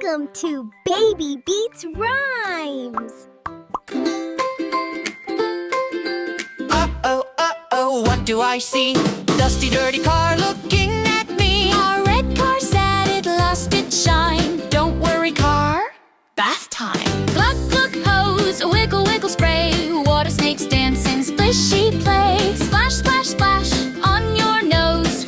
Welcome to Baby Beats Rhymes. Uh-oh, what do I see? Dusty, dirty car looking at me. Our red car said it lost its shine. Don't worry, car, bath time. Gluck, gluck, hose, wiggle, wiggle, spray. Water snakes dancing, splishy play. Splash, splash, splash on your nose.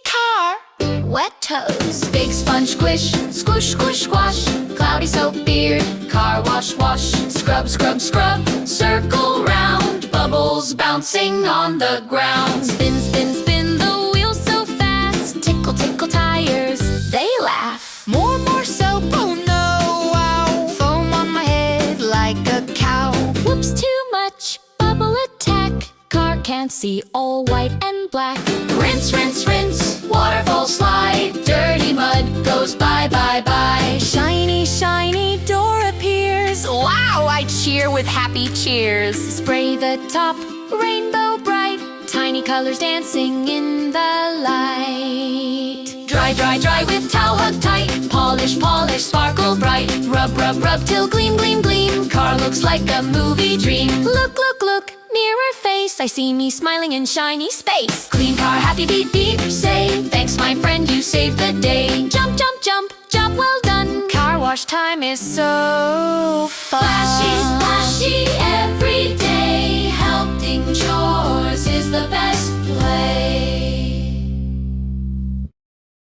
Car, Wet toes. Big sponge squish, squish, squish, squash. Cloudy soap beard, car wash, wash. Scrub, scrub, scrub, circle round. Bubbles bouncing on the ground. Spin, spin, spin the wheels so fast. Tickle, tickle tires, they laugh. more soap, oh no, wow. Foam on my head like a cow. Whoops, too much, bubble attack. Car can't see, all white and black. Rinse, rinse, rinse, waterfall slide. Dirty mud goes bye, bye, bye. Shiny, shiny door appears. Wow, I cheer with happy cheers. Spray the top, rainbow bright. Tiny colors dancing in the light. Dry, dry, dry with towel hug tight. Polish, polish, sparkle bright. Rub, rub, rub till gleam, gleam, gleam. Car looks like a movie dream. Look, look, look, mirror face. I see me smiling in shiny space. Clean car, happy, beep, beep, say. Thanks, my friend, you saved the day. Jump, jump, jump, job well done. Car wash time is so fun. Flashy, splashy,